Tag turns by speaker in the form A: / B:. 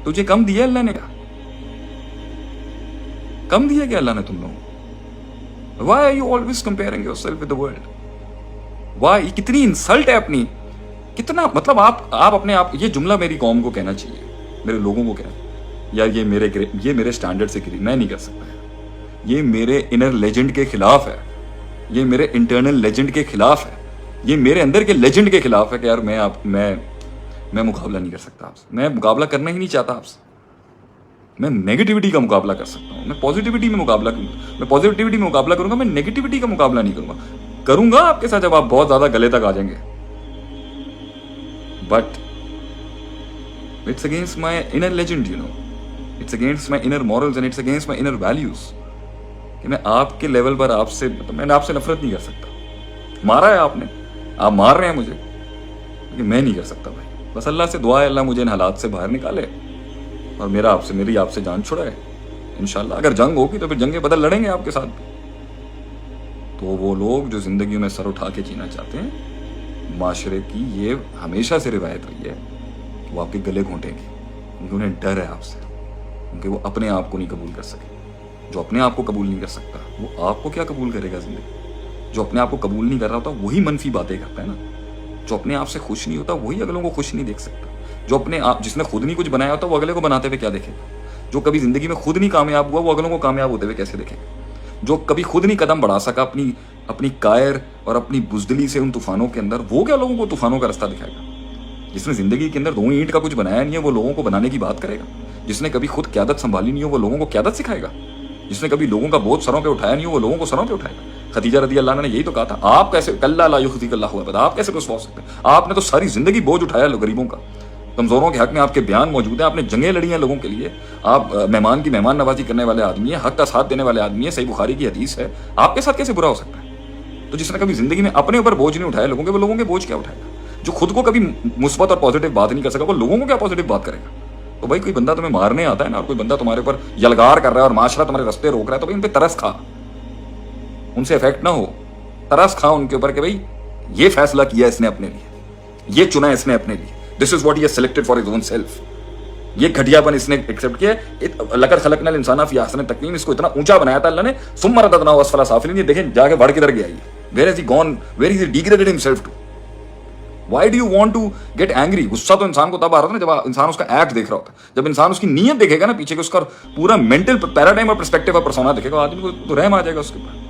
A: तुझे कम दिया अल्लाह ने? क्या कम दिया क्या अल्लाह ने तुम लोगों? Why are you always comparing yourself with the world? Why? कितनी इंसल्ट है अपनी, कितना मतलब आप अपने आप, ये जुमला मेरी कौम को कहना चाहिए, मेरे लोगों को कहना, यार ये मेरे स्टैंडर्ड से गिरी, मैं नहीं कर सकता यार, ये मेरे इनर लेजेंड के खिलाफ है, ये मेरे इंटरनल लेजेंड के खिलाफ है, ये मेरे अंदर के लेजेंड के खिलाफ है कि यार मैं मुकाबला नहीं कर सकता आपसे, मैं मुकाबला करना ही नहीं चाहता आपसे। मैं नेगेटिविटी का मुकाबला कर सकता हूँ, मैं पॉजिटिविटी में मुकाबला करूंगा, मैं पॉजिटिविटी में मुकाबला करूंगा, मैं नेगेटिविटी का मुकाबला नहीं करूंगा आपके साथ जब आप बहुत ज्यादा गले तक आ जाएंगे। But it's against my inner legend, you know, it's against my inner morals and it's against my inner values कि मैं आपके लेवल पर आपसे, मतलब मैं आपसे नफरत नहीं कर सकता। मारा है आपने, आप मार रहे हैं मुझे, लेकिन मैं नहीं कर सकता भाई। बस अल्लाह से दुआ है, अल्लाह मुझे इन हालात से बाहर निकाले और मेरी आपसे जान छुड़ाए इंशाल्लाह। अगर जंग होगी तो फिर जंगे बदल लड़ेंगे आपके साथ भी। तो वो लोग जो जिंदगी में सर उठा के जीना चाहते हैं, माशरे की ये हमेशा से रिवायत रही है, वो आपके गले घोंटेंगे क्योंकि उन्हें डर है आपसे, क्योंकि वो अपने आप को नहीं कबूल कर सके। जो अपने आप को कबूल नहीं कर सकता वो आपको क्या कबूल करेगा जिंदगी? जो अपने आप को कबूल नहीं कर रहा होता वही मनफी बातें करता है ना। जो अपने आप से खुश नहीं होता वही अगलों को खुश नहीं देख सकता। जो अपने आप, जिसने खुद नहीं कुछ बनाया होता वो अगले को बनाते हुए क्या देखेगा? जो कभी जिंदगी में खुद नहीं कामयाब हुआ वो अगलों को कामयाब होते हुए कैसे देखेगा? जो कभी खुद नहीं कदम बढ़ा सका अपनी कायर और अपनी बुजदिली से उन तूफानों के अंदर, वो क्या लोगों को तूफानों का रास्ता दिखाएगा? जिसने जिंदगी के अंदर 2 ईंट का कुछ बनाया नहीं है वो लोगों को बनाने की बात करेगा? जिसने कभी खुद क्यादत संभाली नहीं हो वो लोगों को क्यादत सिखाएगा? जिसने कभी लोगों का बोझ सरों पे उठाया नहीं हो वो लोगों को सरों पे उठाएगा? खदीजा रदी अल्लाह ने यही तो कहा था, आप कैसे कल्ला ला युखज़िकल्लाहु अबदा, आप कैसे कुछ सोच सकते हैं? आपने तो सारी जिंदगी बोझ उठाया गरीबों का, कमजोरों के हक में आपके बयान मौजूद है, आपने जंगें लड़ी हैं लोगों के लिए, आप मेहमान की मेहमान नवाजी करने वाले आदमी है, हक का साथ देने वाले आदमी है, सही बुखारी की हदीस है, आपके साथ कैसे बुरा हो सकता है? तो जिसने कभी जिंदगी में अपने ऊपर बोझ नहीं उठाया लोगों के, वो लोगों के बोझ क्या उठाएगा? जो खुद को कभी मुस्बत और पॉजिटिव बात नहीं कर सका वो लोगों को क्या पॉजिटिव बात करेगा? तो भाई कोई बंदा तुम्हें मारने आता है ना, और कोई बंदा तुम्हारे ऊपर यलगार कर रहा है और माशरा तुम्हारे रास्ते रोक रहा है, तो भाई उन पे तरस खा, उनसे इफेक्ट ना हो, तरस खा उनके ऊपर कि भाई ये फैसला किया इसने अपने लिए, ये चुना इसने अपने लिए, this is what he has selected for his own self, ये घटियापन इसने एक्सेप्ट किया। लकद खलकनल इंसाना फी अहसन तक़वीम, इसको इतना ऊंचा बनाया था अल्लाह ने, सुम्मा रददनाहु अस्फला साफिलिन, ये देखें जाके बढ़ किधर गया ये, where has he gone, where is he degraded himself to? Why do you want to get angry? गुस्सा तो इंसान को तब आ रहा था ना जब इंसान उसका एक्ट देख रहा होता है। जब इंसान उसकी नीयत देखेगा ना, पीछे के उसका पूरा मेंटल पैराडाइम और पर्सपेक्टिव और पर्सोना देखेगा, आदमी को तो रहम आ जाएगा उसके ऊपर।